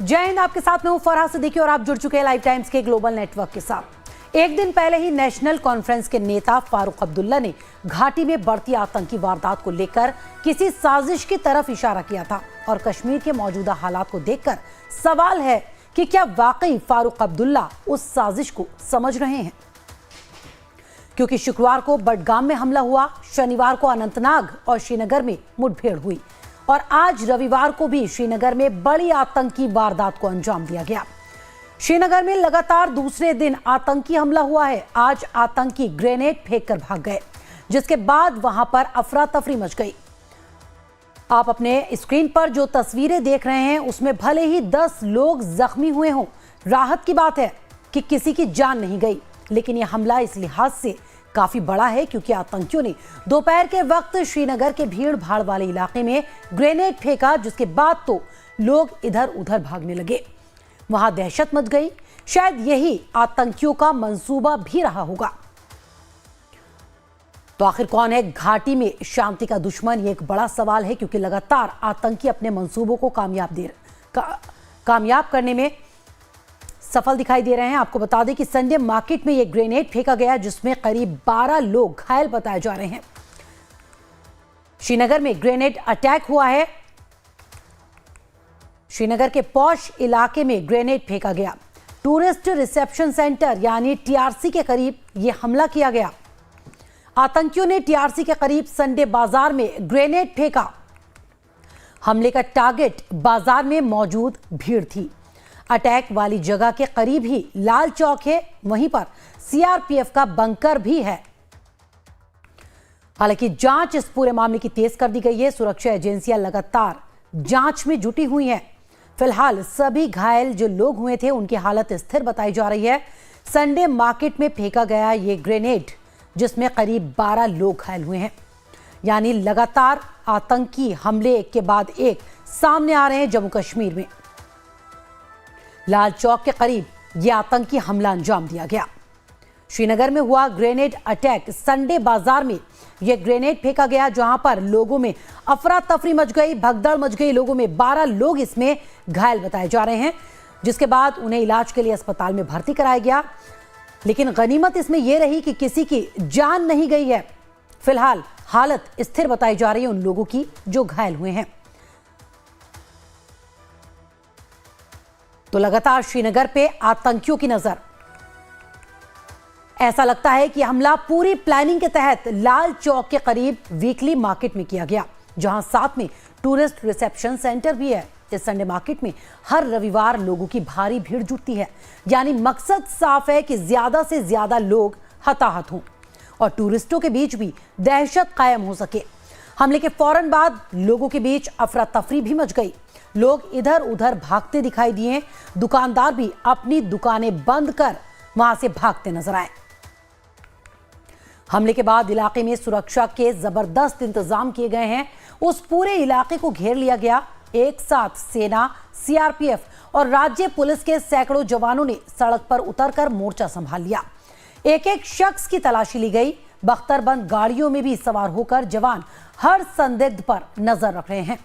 जय हिंद। आपके साथ में हूं फरहा सिद्दीकी और आप जुड़ चुके हैं लाइव टाइम्स के ग्लोबल नेटवर्क के साथ। एक दिन पहले ही नेशनल कॉन्फ्रेंस के नेता फारूक अब्दुल्ला ने घाटी में बढ़ती आतंकी वारदात को लेकर किसी साजिश की तरफ इशारा किया था और कश्मीर के मौजूदा हालात को देखकर सवाल है कि क्या वाकई फारूक अब्दुल्ला उस साजिश को समझ रहे हैं, क्योंकि शुक्रवार को बडगाम में हमला हुआ, शनिवार को अनंतनाग और श्रीनगर में मुठभेड़ हुई और आज रविवार को भी श्रीनगर में बड़ी आतंकी वारदात को अंजाम दिया गया। श्रीनगर में लगातार दूसरे दिन आतंकी हमला हुआ है। आज आतंकी ग्रेनेड फेंककर भाग गए, जिसके बाद वहां पर अफरा तफरी मच गई। आप अपने स्क्रीन पर जो तस्वीरें देख रहे हैं उसमें भले ही 10 लोग जख्मी हुए हों, राहत की बात है कि किसी की जान नहीं गई, लेकिन यह हमला इस लिहाज से काफी बड़ा है क्योंकि आतंकियों ने दोपहर के वक्त श्रीनगर के भीड़ भाड़ वाले इलाके में ग्रेनेड फेंका, जिसके बाद तो लोग इधर उधर भागने लगे। वहां दहशत मच गई। शायद यही आतंकियों का मंसूबा भी रहा होगा। तो आखिर कौन है घाटी में शांति का दुश्मन, ये एक बड़ा सवाल है क्योंकि लगातार आतंकी अपने मंसूबों को कामयाब करने में सफल दिखाई दे रहे हैं। आपको बता दें कि संडे मार्केट में यह ग्रेनेड फेंका गया, जिसमें करीब 12 लोग घायल बताए जा रहे हैं। श्रीनगर में ग्रेनेड अटैक हुआ है। श्रीनगर के पॉश इलाके में ग्रेनेड फेंका गया। टूरिस्ट रिसेप्शन सेंटर यानी टीआरसी के करीब यह हमला किया गया। आतंकियों ने टीआरसी के करीब संडे बाजार में ग्रेनेड फेंका। हमले का टारगेट बाजार में मौजूद भीड़ थी। अटैक वाली जगह के करीब ही लाल चौक है, वहीं पर सीआरपीएफ का बंकर भी है। हालांकि जांच इस पूरे मामले की तेज कर दी गई है। सुरक्षा एजेंसियां लगातार जांच में जुटी हुई हैं। फिलहाल सभी घायल जो लोग हुए थे उनकी हालत स्थिर बताई जा रही है। संडे मार्केट में फेंका गया ये ग्रेनेड, जिसमें करीब 12 लोग घायल हुए हैं। यानी लगातार आतंकी हमले एक के बाद एक सामने आ रहे हैं। जम्मू कश्मीर में लाल चौक के करीब यह आतंकी हमला अंजाम दिया गया। श्रीनगर में हुआ ग्रेनेड अटैक। संडे बाजार में यह ग्रेनेड फेंका गया, जहां पर लोगों में अफरा तफरी मच गई, भगदड़ मच गई। लोगों में 12 लोग इसमें घायल बताए जा रहे हैं, जिसके बाद उन्हें इलाज के लिए अस्पताल में भर्ती कराया गया। लेकिन गनीमत इसमें यह रही कि किसी की जान नहीं गई है। फिलहाल हालत स्थिर बताई जा रही है उन लोगों की जो घायल हुए हैं। तो लगातार श्रीनगर पे आतंकियों की नजर। ऐसा लगता है कि हमला पूरी प्लानिंग के तहत लाल चौक के करीब वीकली मार्केट में किया गया, जहां साथ में टूरिस्ट रिसेप्शन सेंटर भी है। इस संडे मार्केट में हर रविवार लोगों की भारी भीड़ जुटती है। यानी मकसद साफ है कि ज्यादा से ज्यादा लोग हताहत हों और टूरिस्टों के बीच भी दहशत कायम हो सके। हमले के फौरन बाद लोगों के बीच अफरा तफरी भी मच गई। लोग इधर उधर भागते दिखाई दिए। दुकानदार भी अपनी दुकानें बंद कर वहां से भागते नजर आए। हमले के बाद इलाके में सुरक्षा के जबरदस्त इंतजाम किए गए हैं। उस पूरे इलाके को घेर लिया गया। एक साथ सेना, सीआरपीएफ और राज्य पुलिस के सैकड़ों जवानों ने सड़क पर उतरकर मोर्चा संभाल लिया। एक एक शख्स की तलाशी ली गई। बख्तरबंद गाड़ियों में भी सवार होकर जवान हर संदिग्ध पर नजर रख रहे हैं।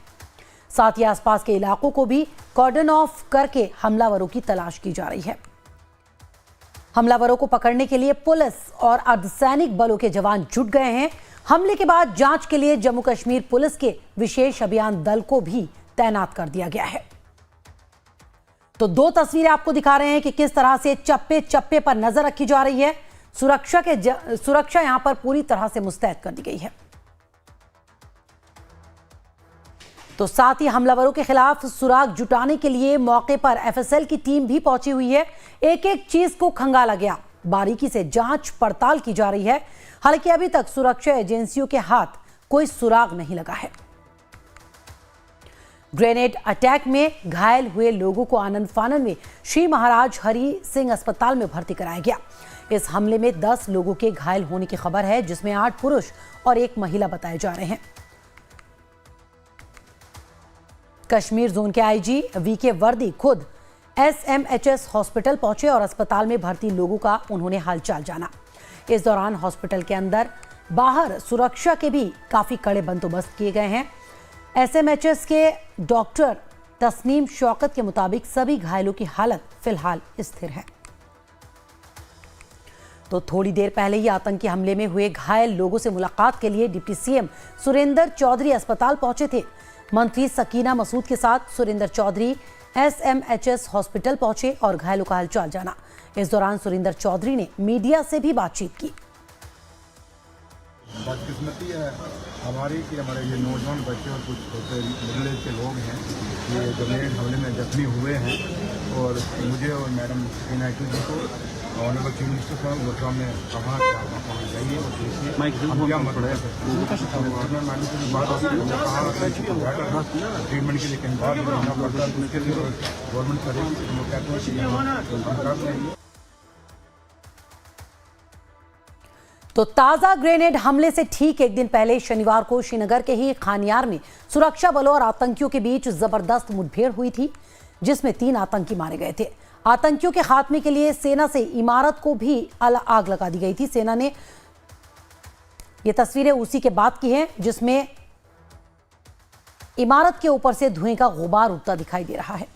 साथ ही आसपास के इलाकों को भी कॉर्डन ऑफ करके हमलावरों की तलाश की जा रही है। हमलावरों को पकड़ने के लिए पुलिस और अर्धसैनिक बलों के जवान जुट गए हैं। हमले के बाद जांच के लिए जम्मू कश्मीर पुलिस के विशेष अभियान दल को भी तैनात कर दिया गया है। तो 2 तस्वीरें आपको दिखा रहे हैं कि किस तरह से चप्पे चप्पे पर नजर रखी जा रही है। सुरक्षा यहां पर पूरी तरह से मुस्तैद कर दी गई है। तो साथ ही हमलावरों के खिलाफ सुराग जुटाने के लिए मौके पर एफएसएल की टीम भी पहुंची हुई है। एक एक चीज को खंगाला गया। बारीकी से जांच पड़ताल की जा रही है। हालांकि अभी तक सुरक्षा एजेंसियों के हाथ कोई सुराग नहीं लगा है। ग्रेनेड अटैक में घायल हुए लोगों को आनंद फानन में श्री महाराज हरि सिंह अस्पताल में भर्ती कराया गया। इस हमले में 10 लोगों के घायल होने की खबर है, जिसमें 8 पुरुष और 1 महिला बताए जा रहे हैं। कश्मीर जोन के आईजी वीके वर्दी खुद एसएमएचएस हॉस्पिटल पहुंचे और अस्पताल में भर्ती लोगों का उन्होंने हालचाल जाना। इस दौरान हॉस्पिटल के अंदर बाहर सुरक्षा के भी काफी कड़े बंदोबस्त किए गए हैं। एसएमएचएस के डॉक्टर तस्नीम शौकत के मुताबिक सभी घायलों की हालत फिलहाल स्थिर है। तो थोड़ी देर पहले ही आतंकी हमले में हुए घायल लोगों से मुलाकात के लिए डिप्टी सीएम सुरेंद्र चौधरी अस्पताल पहुंचे थे। मंत्री सकीना मसूद के साथ सुरेंद्र चौधरी SMHS हॉस्पिटल पहुंचे और घायलों का हालचाल जाना। इस दौरान सुरेंद्र चौधरी ने मीडिया से भी बातचीत की। बदकिस्मती है हमारी कि हमारे ये नौजवान बच्चे और कुछ छोटे मिडिल एज के लोग हैं ये ग्रेनेड हमले में जख्मी हुए हैं और मुझे और मैडम सकीना जी को ऑनरेबल चीफ मिनिस्टर साहब लोकसभा में कहा वहाँ जाइए और देखिए हम क्या मदद कर सकते हैं। मैडम से बात होती है कहा ट्रीटमेंट के लिए कहीं बाहर जाना पड़ता है उसके लिए गवर्नमेंट करेगी हम कहते हैं। तो ताजा ग्रेनेड हमले से ठीक एक दिन पहले शनिवार को श्रीनगर के ही खानियार में सुरक्षा बलों और आतंकियों के बीच जबरदस्त मुठभेड़ हुई थी, जिसमें 3 आतंकी मारे गए थे। आतंकियों के खात्मे के लिए सेना से इमारत को भी आग लगा दी गई थी। सेना ने ये तस्वीरें उसी के बाद की हैं जिसमें इमारत के ऊपर से धुएं का गुबार उठता दिखाई दे रहा है।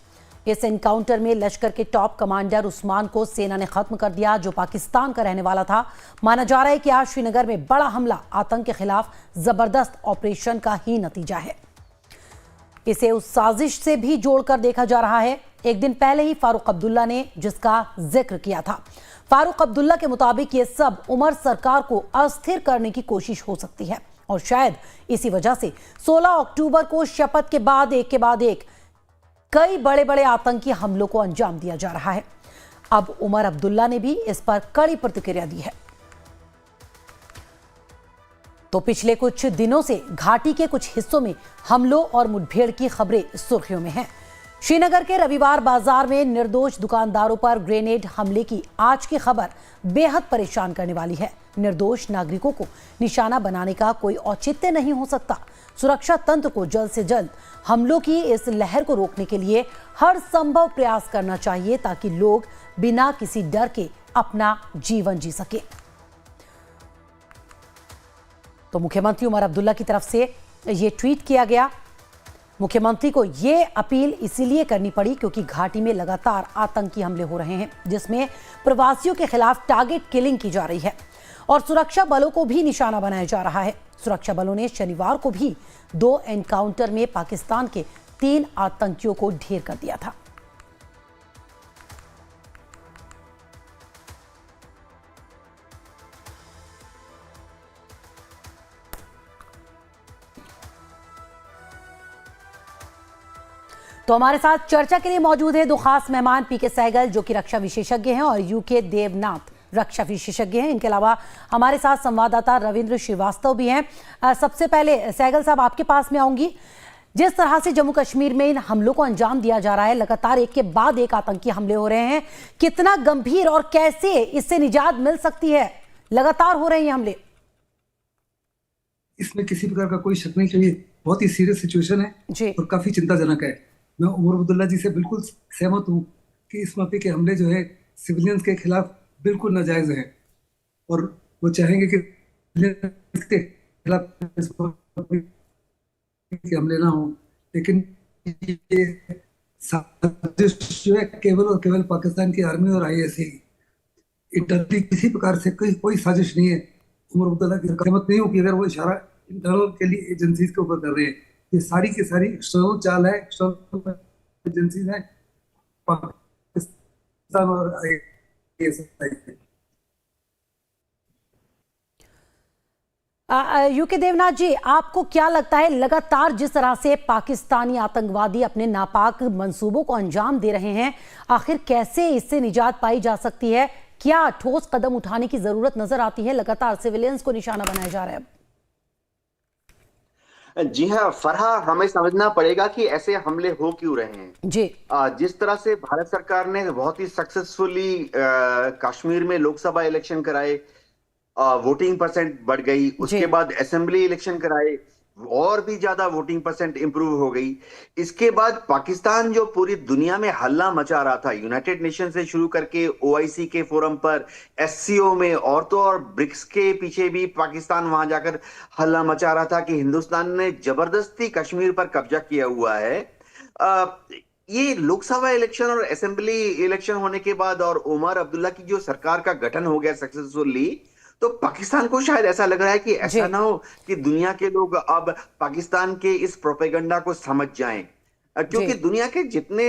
इस एनकाउंटर में लश्कर के टॉप कमांडर उस्मान को सेना ने खत्म कर दिया, जो पाकिस्तान का रहने वाला था। माना जा रहा है कि आज श्रीनगर में बड़ा हमला आतंक के खिलाफ जबरदस्त ऑपरेशन का ही नतीजा है। इसे उस साजिश से भी जोड़कर देखा जा रहा है एक दिन पहले ही फारूक अब्दुल्ला ने जिसका जिक्र किया था। फारूक अब्दुल्ला के मुताबिक ये सब उमर सरकार को अस्थिर करने की कोशिश हो सकती है और शायद इसी वजह से 16 अक्टूबर को शपथ के बाद एक कई बड़े बड़े आतंकी हमलों को अंजाम दिया जा रहा है। अब उमर अब्दुल्ला ने भी इस पर कड़ी प्रतिक्रिया दी है। तो पिछले कुछ दिनों से घाटी के कुछ हिस्सों में हमलों और मुठभेड़ की खबरें सुर्खियों में हैं। श्रीनगर के रविवार बाजार में निर्दोष दुकानदारों पर ग्रेनेड हमले की आज की खबर बेहद परेशान करने वाली है। निर्दोष नागरिकों को निशाना बनाने का कोई औचित्य नहीं हो सकता। सुरक्षा तंत्र को जल्द से जल्द हमलों की इस लहर को रोकने के लिए हर संभव प्रयास करना चाहिए ताकि लोग बिना किसी डर के अपना जीवन जी सके। तो मुख्यमंत्री उमर अब्दुल्ला की तरफ से ये ट्वीट किया गया। मुख्यमंत्री को ये अपील इसीलिए करनी पड़ी क्योंकि घाटी में लगातार आतंकी हमले हो रहे हैं, जिसमें प्रवासियों के खिलाफ टारगेट किलिंग की जा रही है और सुरक्षा बलों को भी निशाना बनाया जा रहा है। सुरक्षा बलों ने शनिवार को भी 2 एनकाउंटर में पाकिस्तान के 3 आतंकियों को ढेर कर दिया था। तो हमारे साथ चर्चा के लिए मौजूद है 2 खास मेहमान, पीके सहगल जो कि रक्षा विशेषज्ञ हैं और यूके देवनाथ रक्षा विशेषज्ञ हैं। इनके अलावा हमारे साथ संवाददाता रविंद्र श्रीवास्तव भी हैं। सबसे पहले सहगल साहब आपके पास में आऊंगी। जिस तरह से जम्मू कश्मीर में इन हमलों को अंजाम दिया जा रहा है, लगातार एक के बाद एक आतंकी हमले हो रहे हैं, कितना गंभीर और कैसे इससे निजात मिल सकती है? लगातार हो रहे हैं हमले। इसमें किसी प्रकार का कोई शक नहीं चाहिए, बहुत ही सीरियस सिचुएशन है जी। और काफी चिंताजनक है। मैं उमर अब्दुल्ला जी से बिल्कुल सहमत हूँ कि इस मौके के हमले जो है सिविलियंस के खिलाफ बिल्कुल नाजायज है और वो चाहेंगे कि इसके खिलाफ हमले ना हो, लेकिन ये साजिश जो है केवल और केवल पाकिस्तान की आर्मी और ISI इंटरनली किसी प्रकार से कोई साजिश नहीं है। उमर अब्दुल्ला की सहमत नहीं हो कि अगर वो इशारा इंटरनल के लिए एजेंसीज के ऊपर कर रहे हैं, ये सारी की सारी एक्सटर्नल चाल है, एक्सटर्नल एजेंसीज हैं पाकिस्तान और यूके देवनाथ जी, आपको क्या लगता है लगातार जिस तरह से पाकिस्तानी आतंकवादी अपने नापाक मंसूबों को अंजाम दे रहे हैं, आखिर कैसे इससे निजात पाई जा सकती है? क्या ठोस कदम उठाने की जरूरत नजर आती है? लगातार सिविलियंस को निशाना बनाया जा रहा है। जी हाँ फरहा, हमें समझना पड़ेगा कि ऐसे हमले हो क्यों रहे हैं जी। जिस तरह से भारत सरकार ने बहुत ही सक्सेसफुली कश्मीर में लोकसभा इलेक्शन कराए, वोटिंग परसेंट बढ़ गई, उसके बाद असेंबली इलेक्शन कराए, और भी ज्यादा वोटिंग परसेंट इंप्रूव हो गई। इसके बाद पाकिस्तान जो पूरी दुनिया में हल्ला मचा रहा था, यूनाइटेड नेशन से शुरू करके OIC के फोरम पर, SCO में, और तो और ब्रिक्स के पीछे भी पाकिस्तान वहां जाकर हल्ला मचा रहा था कि हिंदुस्तान ने जबरदस्ती कश्मीर पर कब्जा किया हुआ है। ये लोकसभा इलेक्शन और असेंबली इलेक्शन होने के बाद और उमर अब्दुल्ला की जो सरकार का गठन हो गया सक्सेसफुली, तो पाकिस्तान को शायद ऐसा लग रहा है कि ऐसा ना हो कि दुनिया के लोग अब पाकिस्तान के इस प्रोपेगेंडा को समझ जाएं, क्योंकि दुनिया के जितने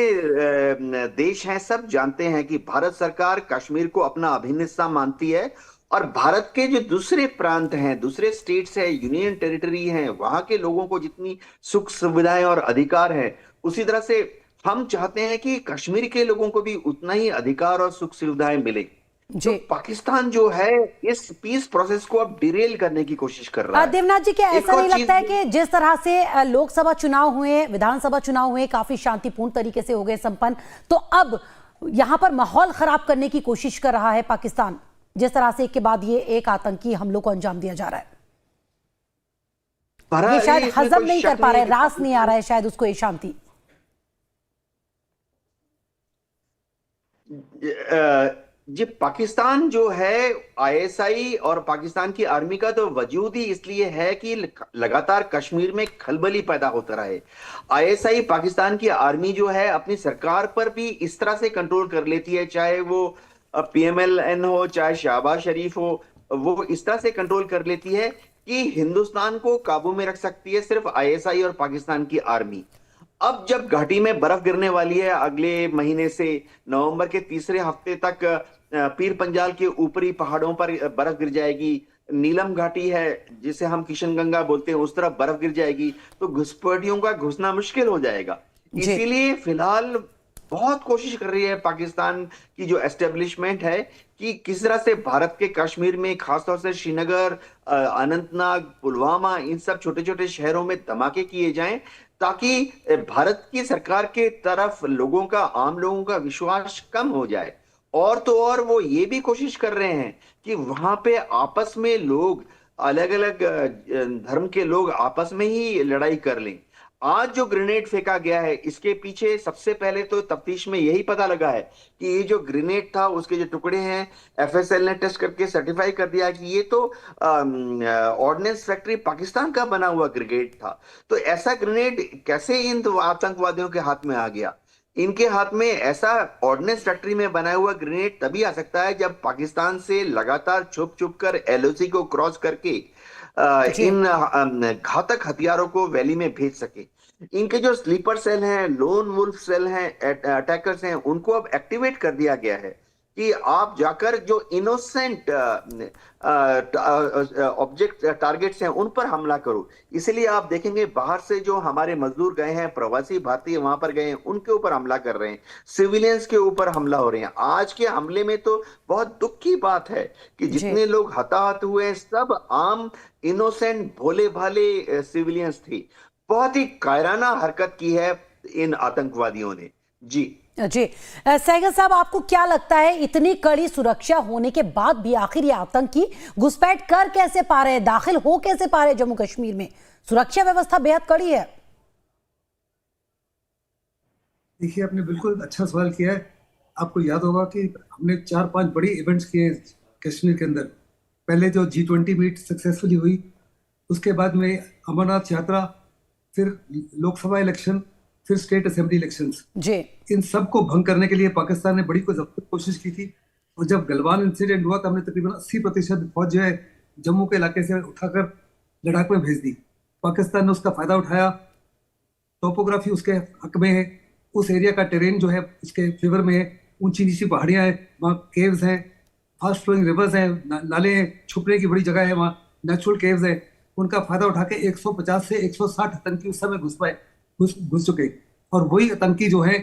देश हैं सब जानते हैं कि भारत सरकार कश्मीर को अपना अभिन्न हिस्सा मानती है, और भारत के जो दूसरे प्रांत हैं, दूसरे स्टेट्स हैं, यूनियन टेरिटरी हैं, वहां के लोगों को जितनी सुख सुविधाएं और अधिकार हैं, उसी तरह से हम चाहते हैं कि कश्मीर के लोगों को भी उतना ही अधिकार और सुख सुविधाएं मिले। तो पाकिस्तान जो है इस पीस प्रोसेस को अब डिरेल करने की कोशिश कर रहा है। देवनाथ जी, क्या ऐसा नहीं लगता है कि जिस तरह से लोकसभा चुनाव हुए, विधानसभा चुनाव हुए, काफी शांतिपूर्ण तरीके से हो गए संपन्न, तो अब यहां पर माहौल खराब करने की कोशिश कर रहा है पाकिस्तान, जिस तरह से एक के बाद ये एक आतंकी हमलों को अंजाम दिया जा रहा है? ये शायद हजम नहीं कर पा रहा है, रास नहीं आ रहा है शायद उसको ये शांति। जी, पाकिस्तान जो है, आईएसआई और पाकिस्तान की आर्मी का तो वजूद ही इसलिए है कि लगातार कश्मीर में खलबली पैदा होता रहे। आईएसआई पाकिस्तान की आर्मी जो है अपनी सरकार पर भी इस तरह से कंट्रोल कर लेती है, चाहे वो पीएमएलएन हो, चाहे शहबाज शरीफ हो, वो इस तरह से कंट्रोल कर लेती है कि हिंदुस्तान को काबू में रख सकती है सिर्फ आईएसआई और पाकिस्तान की आर्मी। अब जब घाटी में बर्फ गिरने वाली है, अगले महीने से नवंबर के तीसरे हफ्ते तक पीर पंजाल के ऊपरी पहाड़ों पर बर्फ गिर जाएगी, नीलम घाटी है जिसे हम किशनगंगा बोलते हैं, उस तरफ बर्फ गिर जाएगी, तो घुसपैठियों का घुसना मुश्किल हो जाएगा। इसीलिए फिलहाल बहुत कोशिश कर रही है पाकिस्तान की जो एस्टेब्लिशमेंट है कि किस तरह से भारत के कश्मीर में, खासतौर से श्रीनगर, अनंतनाग, पुलवामा, इन सब छोटे छोटे शहरों में धमाके किए जाएं, ताकि भारत की सरकार के तरफ लोगों का, आम लोगों का विश्वास कम हो जाए। और तो और वो ये भी कोशिश कर रहे हैं कि वहां पे आपस में लोग, अलग अलग धर्म के लोग आपस में ही लड़ाई कर लें। आज जो ग्रेनेड फेंका गया है, इसके पीछे सबसे पहले तो तफ्तीश में यही पता लगा है कि ये जो ग्रेनेड था उसके जो टुकड़े हैं, एफएसएल ने टेस्ट करके सर्टिफाई कर दिया कि ये तो ऑर्डिनेंस फैक्ट्री पाकिस्तान का बना हुआ ग्रेनेड था। तो ऐसा ग्रेनेड कैसे इन आतंकवादियों के हाथ में आ गया? इनके हाथ में ऐसा ऑर्डिनेंस फैक्ट्री में बनाया हुआ ग्रेनेड तभी आ सकता है जब पाकिस्तान से लगातार छुप छुप कर एलओसी को क्रॉस करके इन घातक हथियारों को वैली में भेज सके। इनके जो स्लीपर सेल हैं, लोन वुल्फ सेल हैं, अटैकर्स हैं, उनको अब एक्टिवेट कर दिया गया है कि आप जाकर जो इनोसेंट ऑब्जेक्ट टारगेट्स हैं उन पर हमला करो। इसलिए आप देखेंगे बाहर से जो हमारे मजदूर गए हैं, प्रवासी भारतीय वहां पर गए हैं, उनके ऊपर हमला कर रहे हैं, सिविलियंस के ऊपर हमला हो रहे हैं। आज के हमले में तो बहुत दुख की बात है कि जितने लोग हताहत हुए हैं सब आम इनोसेंट भोले भाले सिविलियंस थे। बहुत ही कायराना हरकत की है इन आतंकवादियों ने। जी सहगल साहब, आपको क्या लगता है इतनी कड़ी सुरक्षा होने के बाद भी आखिर ये आतंकी घुसपैठ कर कैसे पा रहे हैं, दाखिल हो कैसे पा रहे हैं जम्मू कश्मीर में? सुरक्षा व्यवस्था बेहद कड़ी है। देखिए, आपने बिल्कुल अच्छा सवाल किया है। आपको याद होगा कि हमने 4-5 बड़ी इवेंट्स किए कश्मीर के अंदर। पहले जो G20 मीट सक्सेसफुली हुई, उसके बाद में अमरनाथ यात्रा, फिर लोकसभा इलेक्शन, फिर स्टेट असेंबली इलेक्शंस। इन सब को भंग करने के लिए पाकिस्तान ने बड़ी कोशिश की थी। और जब गलवान इंसिडेंट हुआ तो हमने तकरीबन 80% फौज जो है जम्मू के इलाके से उठाकर लद्दाख में भेज दी। पाकिस्तान ने उसका फायदा उठाया। टोपोग्राफी उसके हक में है, उस एरिया का टेरेन जो है उसके फेवर में है। ऊंची नीची पहाड़ियां हैं, वहाँ केव्स हैं, फास्ट फ्लोइंग रिवर्स हैं, नाले हैं, छुपने की बड़ी जगह है, वहाँ नेचुरल केव्स हैं। उनका फायदा उठा के 150 से 160 आतंकी उस समय घुस चुके। और वही आतंकी जो है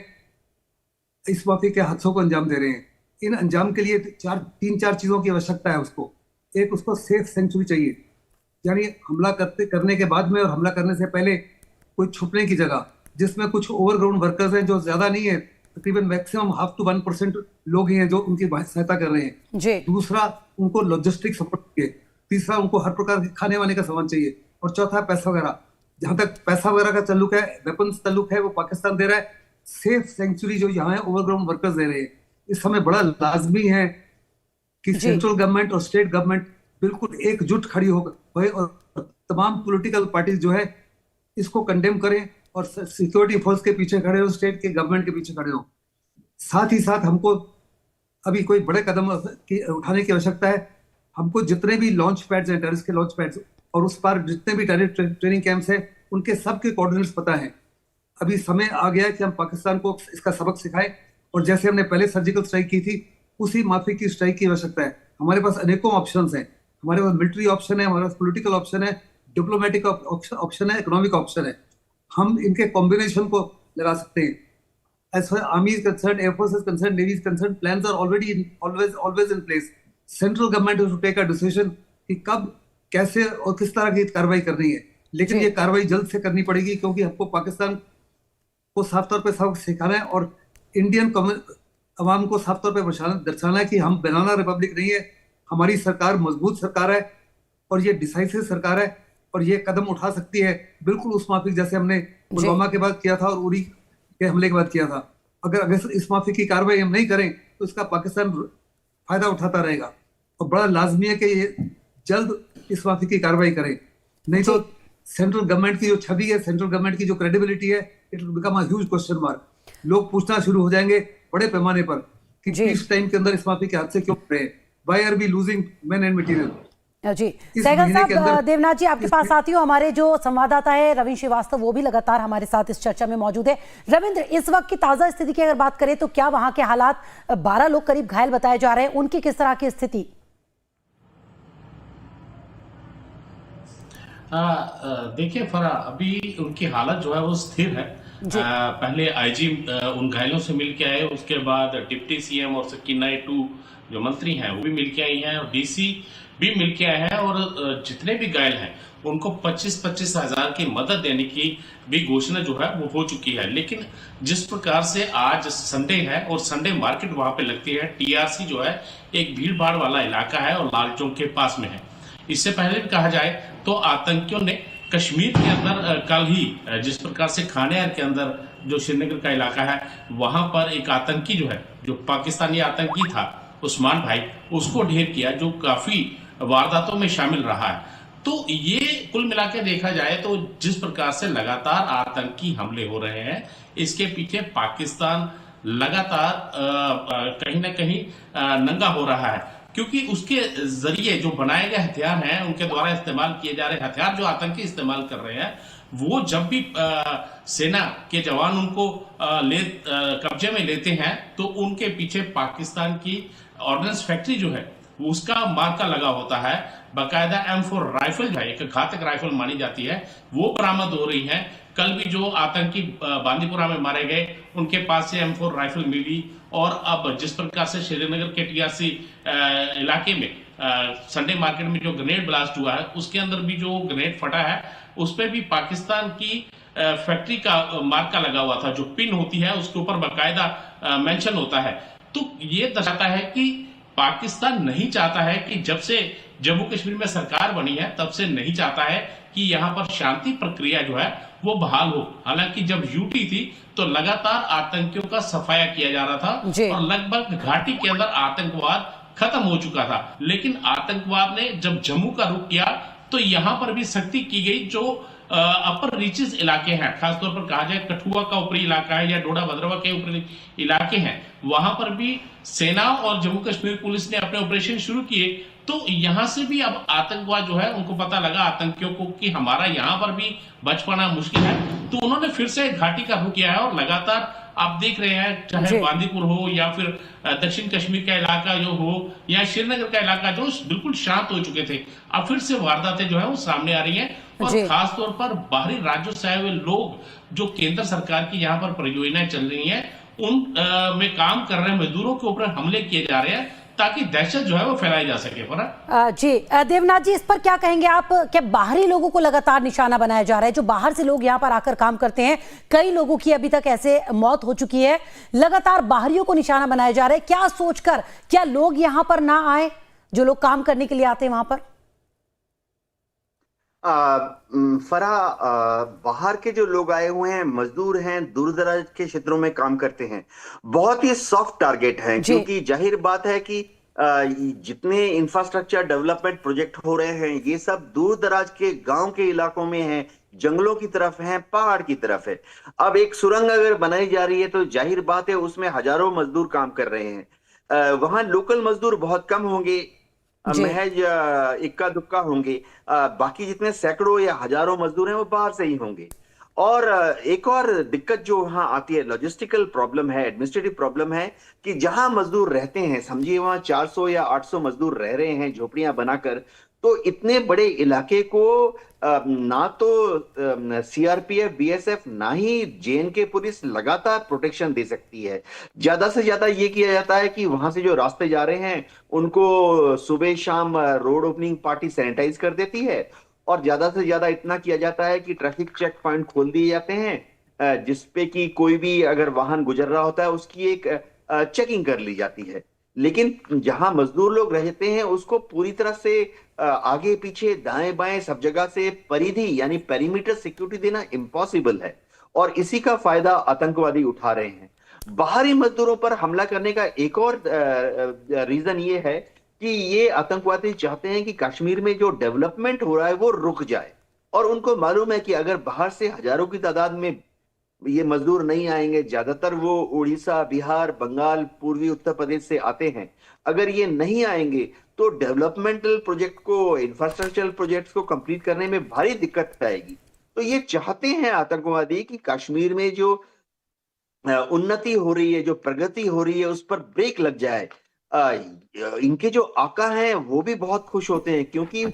इस माफी के हादसों को अंजाम दे रहे हैं। इन अंजाम के लिए 3-4 चीजों की आवश्यकता है उसको। एक, उसको सेफ सेंचुरी चाहिए, यानी हमला करने के बाद में और हमला करने से पहले कोई छुपने की जगह जिसमें कुछ ओवरग्राउंड वर्कर्स हैं, जो ज्यादा नहीं है, तकरीबन मैक्सिमम 0.5 to 1% लोग ही हैं जो उनकी सहायता कर रहे हैं। दूसरा, उनको लॉजिस्टिक सपोर्ट चाहिए। तीसरा, उनको हर प्रकार के खाने वाने का सामान चाहिए। और चौथा, पैसा वगैरह। जहां तक पैसा वगैरह का ताल्लुक है, वेपन्स ताल्लुक है, वो पाकिस्तान दे रहा है। सेफ सेंचुरी जो यहाँ है ओवरग्राउंड वर्कर्स दे रहे हैं। इस समय बड़ा लाजमी है कि सेंट्रल गवर्नमेंट और स्टेट गवर्नमेंट बिल्कुल एकजुट खड़ी हो और तमाम पॉलिटिकल पार्टीज जो है इसको कंडेम करें और सिक्योरिटी फोर्स के पीछे खड़े हो, स्टेट के गवर्नमेंट के पीछे खड़े हो। साथ ही साथ हमको अभी कोई बड़े कदम उठाने की आवश्यकता है। हमको जितने भी लॉन्च पैड्स हैं, टेररिस्ट के लॉन्च पैड्स, और उस पार जितने भी टेररिस्ट ट्रेनिंग कैंप्स हैं, उनके सबके कोऑर्डिनेट्स पता है। अभी समय आ गया है कि हम पाकिस्तान को इसका सबक सिखाएं, और जैसे हमने पहले सर्जिकल स्ट्राइक की थी, उसी माफी की स्ट्राइक की आवश्यकता है। हमारे पास अनेकों ऑप्शंस हैं। हमारे पास मिलिट्री ऑप्शन है, हमारे पास पॉलिटिकल ऑप्शन है, डिप्लोमेटिक ऑप्शन है, इकोनॉमिक ऑप्शन है। हम इनके कॉम्बिनेशन को लगा सकते हैं। As far as army is concerned, air force is concerned, navy is concerned, plans are already always in place. Central government has to take a decision कि कब, कैसे और किस तरह की कार्रवाई करनी है। लेकिन ये कार्रवाई जल्द से करनी पड़ेगी, क्योंकि हमको पाकिस्तान को साफ तौर पे सबक सिखाना है और इंडियन अवाम को साफ तौर पे दर्शाना है कि हम बनाना रिपब्लिक नहीं है। हमारी सरकार मजबूत सरकार है और ये डिसाइसिव सरकार है, और ये कदम उठा सकती है बिल्कुल उस माफी जैसे हमने पुलवामा के बाद किया था और उरी के हमले के बाद किया था। अगर इस माफी की कार्रवाई हम नहीं करें तो इसका पाकिस्तान फायदा उठाता रहेगा, और बड़ा लाजमी है कि ये जल्द इस माफी की कार्रवाई करे। नहीं तो सेंट्रल गवर्नमेंट की जो छवि है, सेंट्रल गवर्नमेंट की जो क्रेडिबिलिटी है, it will become a huge question mark. लोग पूछना शुरू हो जाएंगे बड़े पैमाने पर कि इस टाइम के अंदर इस माफी के हादसे क्यों हो रहे हैं, why are we losing man and material. जी सहगल साहब, देवनाथ जी आपके पास आती हो। हमारे जो संवाददाता है रविंद्र श्रीवास्तव, वो भी लगातार हमारे साथ इस चर्चा में मौजूद है। रविंद्र, इस वक्त की ताजा स्थिति की अगर बात करें तो क्या वहां के हालात, 12 लोग करीब घायल बताए जा रहे हैं, उनकी किस तरह की स्थिति? देखिए फरा, अभी उनकी हालत जो है वो स्थिर है। पहले आईजी उन घायलों से मिल के आए, उसके बाद डिप्टी सीएम और सकीना टू जो मंत्री हैं वो भी मिल के आई हैं, और डीसी भी मिल के आए हैं, और जितने भी घायल हैं उनको 25-25 हजार की मदद देने की भी घोषणा जो है वो हो चुकी है। लेकिन जिस प्रकार से आज संडे है और संडे मार्केट वहां पे लगती है, टीआरसी जो है एक भीड़ भाड़ वाला इलाका है और लाल चौक के पास में है। इससे पहले भी कहा जाए तो आतंकियों ने कश्मीर के अंदर कल ही जिस प्रकार से खानेर के अंदर जो श्रीनगर का इलाका है, वहां पर एक आतंकी जो है, जो पाकिस्तानी आतंकी था उस्मान भाई, उसको ढेर किया, जो काफी वारदातों में शामिल रहा है। तो ये कुल मिला के देखा जाए तो जिस प्रकार से लगातार आतंकी हमले हो रहे हैं, इसके पीछे पाकिस्तान लगातार कहीं ना कहीं नंगा हो रहा है, क्योंकि उसके जरिए जो बनाए गए हथियार हैं, उनके द्वारा इस्तेमाल किए जा रहे हथियार जो आतंकी इस्तेमाल कर रहे हैं, वो जब भी सेना के जवान उनको कब्जे में लेते हैं तो उनके पीछे पाकिस्तान की ऑर्डिनेंस फैक्ट्री जो है उसका मार्का लगा होता है। बाकायदा M4 राइफल जो है, एक घातक राइफल मानी जाती है, वो बरामद हो रही है। कल भी जो आतंकी बांदीपुरा में मारे गए, उनके पास से M4 राइफल मिली, और अब जिस प्रकार से श्रीनगर के टीआरसी इलाके में संडे मार्केट में जो ग्रेनेड ब्लास्ट हुआ है, उसके अंदर भी जो ग्रेनेड फटा है, उस पर भी पाकिस्तान की फैक्ट्री का मार्का लगा हुआ था, जो पिन होती है उसके ऊपर बाकायदा मेंशन होता है। तो ये दर्शाता है कि पाकिस्तान नहीं चाहता है कि जब से जम्मू कश्मीर में सरकार बनी है तब से नहीं चाहता है कि यहाँ पर शांति प्रक्रिया जो है वो बहाल हो। हालांकि जब यूटी थी तो लगातार आतंकियों का सफाया किया जा रहा था और लगभग घाटी के अंदर आतंकवाद खत्म हो चुका था। लेकिन आतंकवाद ने जब जम्मू का रुख किया तो यहाँ पर भी सख्ती की गई। जो अपर रीचेस इलाके हैं, खासतौर पर कहा जाए कठुआ का ऊपरी इलाका है या डोडा भद्रवा के ऊपरी इलाके हैं, वहां पर भी सेना और जम्मू कश्मीर पुलिस ने अपने ऑपरेशन शुरू किए। तो यहां से भी अब आतंकवाद जो है उनको पता लगा आतंकियों को कि हमारा यहां पर भी बच पाना मुश्किल है, तो उन्होंने फिर से घाटी का रुख किया है। और लगातार आप देख रहे हैं, चाहे बांदीपुर हो या फिर दक्षिण कश्मीर का इलाका जो हो या श्रीनगर का इलाका जो बिल्कुल शांत हो चुके थे, अब फिर से वारदातें जो है वो सामने आ रही हैं। और खासतौर पर बाहरी राज्यों से आए हुए लोग, जो केंद्र सरकार की यहाँ पर परियोजनाएं चल रही हैं, उन में काम कर रहे मजदूरों के ऊपर हमले किए जा रहे हैं ताकि दहशत जो है वो फैलाई जा सके। जी देवनाथ जी, इस पर क्या कहेंगे आप? क्या बाहरी लोगों को लगातार निशाना बनाया जा रहा है? जो बाहर से लोग यहाँ पर आकर काम करते हैं, कई लोगों की अभी तक ऐसे मौत हो चुकी है, लगातार बाहरियों को निशाना बनाया जा रहा है। क्या सोचकर क्या लोग यहाँ पर ना आए, जो लोग काम करने के लिए आते हैं वहां पर? बाहर के जो लोग आए हुए हैं, मजदूर हैं, दूर दराज के क्षेत्रों में काम करते हैं, बहुत ही सॉफ्ट टारगेट हैं, क्योंकि जाहिर बात है कि जितने इंफ्रास्ट्रक्चर डेवलपमेंट प्रोजेक्ट हो रहे हैं ये सब दूर दराज के गांव के इलाकों में हैं, जंगलों की तरफ हैं, पहाड़ की तरफ है। अब एक सुरंग अगर बनाई जा रही है तो जाहिर बात है उसमें हजारों मजदूर काम कर रहे हैं। वहां लोकल मजदूर बहुत कम होंगे, जी महज इक्का दुक्का होंगे। बाकी जितने सैकड़ों या हजारों मजदूर हैं वो बाहर से ही होंगे। और एक और दिक्कत जो वहां आती है, लॉजिस्टिकल प्रॉब्लम है, एडमिनिस्ट्रेटिव प्रॉब्लम है, कि जहां मजदूर रहते हैं, समझिए वहां 400 या 800 मजदूर रह रहे हैं झोपड़ियां बनाकर, तो इतने बड़े इलाके को ना तो सीआरपीएफ, बीएसएफ, ना ही जेएनके पुलिस लगातार प्रोटेक्शन दे सकती है। ज्यादा से ज्यादा ये किया जाता है कि वहां से जो रास्ते जा रहे हैं उनको सुबह शाम रोड ओपनिंग पार्टी सैनिटाइज कर देती है, और ज्यादा से ज्यादा इतना किया जाता है कि ट्रैफिक चेक पॉइंट खोल दिए जाते हैं, जिसपे कि कोई भी अगर वाहन गुजर रहा होता है उसकी एक चेकिंग कर ली जाती है। लेकिन जहां मजदूर लोग रहते हैं उसको पूरी तरह से आगे पीछे दाएं बाएं सब जगह से परिधि यानी पेरीमीटर सिक्योरिटी देना इम्पॉसिबल है, और इसी का फायदा आतंकवादी उठा रहे हैं। बाहरी मजदूरों पर हमला करने का एक और रीजन ये है कि ये आतंकवादी चाहते हैं कि कश्मीर में जो डेवलपमेंट हो रहा है वो रुक जाए, और उनको मालूम है कि अगर बाहर से हजारों की तादाद में ये मजदूर नहीं आएंगे, ज्यादातर वो उड़ीसा, बिहार, बंगाल, पूर्वी उत्तर प्रदेश से आते हैं, अगर ये नहीं आएंगे तो डेवलपमेंटल प्रोजेक्ट को, इंफ्रास्ट्रक्चरल प्रोजेक्ट्स को कंप्लीट करने में भारी दिक्कत आएगी। तो ये चाहते हैं आतंकवादी कि कश्मीर में जो उन्नति हो रही है, जो प्रगति हो रही है, उस पर ब्रेक लग जाए। इनके जो आका हैं वो भी बहुत खुश होते हैं, क्योंकि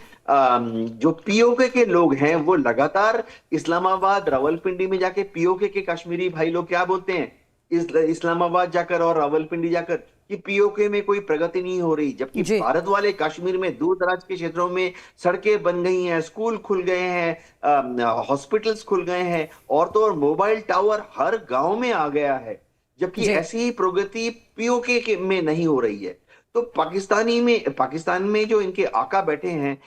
जो पीओके के लोग हैं वो लगातार इस्लामाबाद, रावलपिंडी में जाके पीओके के कश्मीरी भाई लोग क्या बोलते हैं, इस्लामाबाद जाकर और रावलपिंडी जाकर, कि पीओके में कोई प्रगति नहीं हो रही, जबकि भारत वाले कश्मीर में दूर दराज के क्षेत्रों में सड़कें बन गई हैं, स्कूल खुल गए हैं, हॉस्पिटल्स खुल गए हैं, और तो और मोबाइल टावर हर गांव में आ गया है, जबकि ऐसी ही प्रगति पीओके में नहीं हो रही है। तो पाकिस्तान में जो इनके आका बैठे हैं,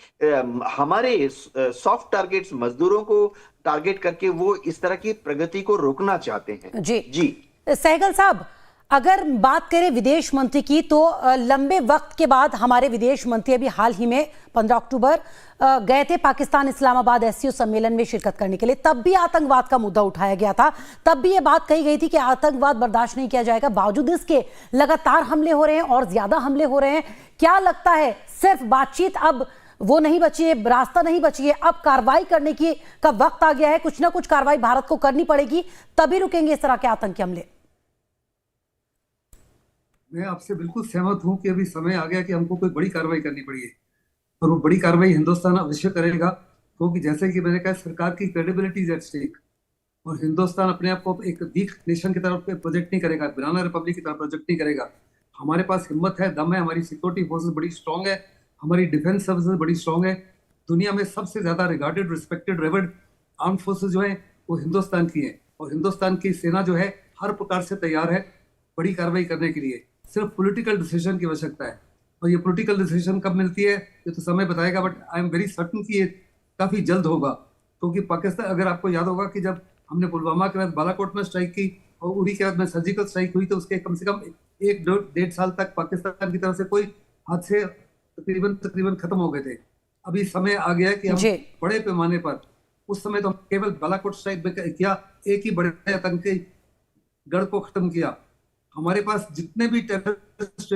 हमारे सॉफ्ट टारगेट्स, मजदूरों को टारगेट करके वो इस तरह की प्रगति को रोकना चाहते हैं। जी सहगल साहब, अगर बात करें विदेश मंत्री की, तो लंबे वक्त के बाद हमारे विदेश मंत्री अभी हाल ही में 15 अक्टूबर गए थे पाकिस्तान इस्लामाबाद एससीओ सम्मेलन में शिरकत करने के लिए। तब भी आतंकवाद का मुद्दा उठाया गया था, तब भी ये बात कही गई थी कि आतंकवाद बर्दाश्त नहीं किया जाएगा। बावजूद इसके लगातार हमले हो रहे हैं और ज्यादा हमले हो रहे हैं। क्या लगता है, सिर्फ बातचीत अब वो नहीं बची है, रास्ता नहीं बची है, अब कार्रवाई करने की का वक्त आ गया है? कुछ ना कुछ कार्रवाई भारत को करनी पड़ेगी, तभी रुकेंगे इस तरह के आतंकी हमले। मैं आपसे बिल्कुल सहमत हूं कि अभी समय आ गया कि हमको कोई बड़ी कार्रवाई करनी पड़ी है, और वो बड़ी कार्रवाई हिंदुस्तान अवश्य करेगा, क्योंकि जैसे कि मैंने कहा, सरकार की क्रेडिबिलिटी इज एट स्टेक, और हिंदुस्तान अपने आप को एक वीक नेशन की तरफ प्रोजेक्ट नहीं करेगा, बनाना रिपब्लिक की तरफ प्रोजेक्ट नहीं करेगा। हमारे पास हिम्मत है, दम है, हमारी सिक्योरिटी फोर्सेस बड़ी स्ट्रांग है, हमारी डिफेंस सर्विसेज बड़ी स्ट्रांग है। दुनिया में सबसे ज्यादा regarded, respected, reward arm forces जो है वो हिंदुस्तान की है, और हिंदुस्तान की सेना जो है हर प्रकार से तैयार है बड़ी कार्रवाई करने के लिए। सिर्फ पॉलिटिकल डिसीजन की आवश्यकता है, और ये पॉलिटिकल डिसीजन कब मिलती है ये तो समय बताएगा, but I am very certain कि ये काफी जल्द होगा। क्योंकि पाकिस्तान, अगर आपको याद होगा कि जब हमने पुलवामा के बाद बालाकोट में स्ट्राइक की और उरी के बाद में सर्जिकल स्ट्राइक हुई, तो उसके कम से कम 1-1.5 साल तक पाकिस्तान की तरफ से कोई हादसे तकरीबन खत्म हो गए थे। अभी समय आ गया कि हम बड़े पैमाने पर, उस समय तो हम केवल बालाकोट स्ट्राइक में किया, एक ही बड़े आतंकी गढ़ को खत्म किया। हमारे पास जितने भी टेररिस्ट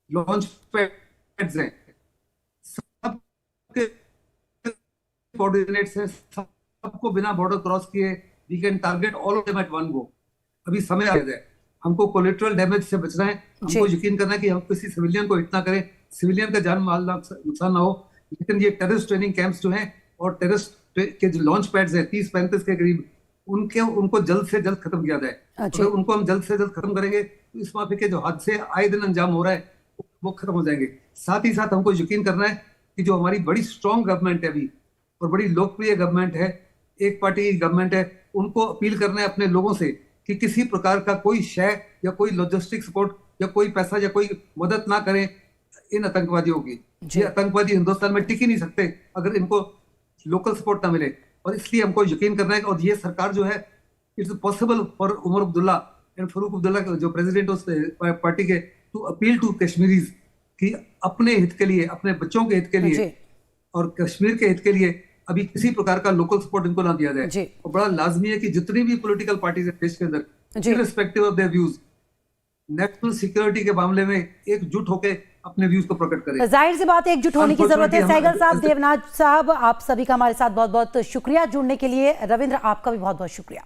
लॉन्च पैड्स हैं, सबके कोऑर्डिनेट्स हैं, सबको बिना बॉर्डर क्रॉस किए we can target all of them at one go. अभी समय आ गया है, हमको कोलेटरल डैमेज से बचना है, हमको यकीन करना है कि हम किसी सिविलियन को हिट ना करें, सिविलियन का जान माल नुकसान ना हो। लेकिन ये टेररिस्ट ट्रेनिंग कैंप्स जो हैं और टेररिस्ट के जो लॉन्च पैड्स हैं 30-35 के करीब, उनको जल्द से जल्द खत्म किया जाए। अगर उनको हम जल्द से जल्द खत्म करेंगे तो इस माफी के जो हादसे आए दिन अंजाम हो रहा है वो खत्म हो जाएंगे। साथ ही साथ हमको यकीन करना है कि जो हमारी बड़ी स्ट्रॉन्ग गवर्नमेंट है अभी, और बड़ी लोकप्रिय गवर्नमेंट है, एक पार्टी की गवर्नमेंट है, उनको अपील करना है अपने लोगों से कि किसी प्रकार का कोई शय या कोई लॉजिस्टिक सपोर्ट या कोई पैसा या कोई मदद ना करें इन आतंकवादियों की। ये आतंकवादी हिंदुस्तान में टिक ही नहीं सकते अगर इनको लोकल सपोर्ट ना मिले, और इसलिए हमको यकीन करना है। और ये सरकार जो है, it's possible for Omar Abdullah and Farooq Abdullah जो प्रेसिडेंट उस पार्टी के, टू अपील टू कश्मीरीज कि अपने हित के लिए, अपने बच्चों के हित के लिए और कश्मीर के हित के लिए अभी किसी प्रकार का लोकल सपोर्ट इनको ना दिया जी। जाए। और बड़ा लाजमी है कि जितनी भी पॉलिटिकल पार्टीज है देश के जी। अंदर, irrespective of their views, national security के मामले में एकजुट होकर अपने व्यूज को प्रकट करें। जाहिर सी बात है, एकजुट होने की जरूरत है। सहगल साहब, देवनाथ साहब, आप सभी का हमारे साथ बहुत बहुत शुक्रिया जुड़ने के लिए। रविंद्र, आपका भी बहुत बहुत शुक्रिया।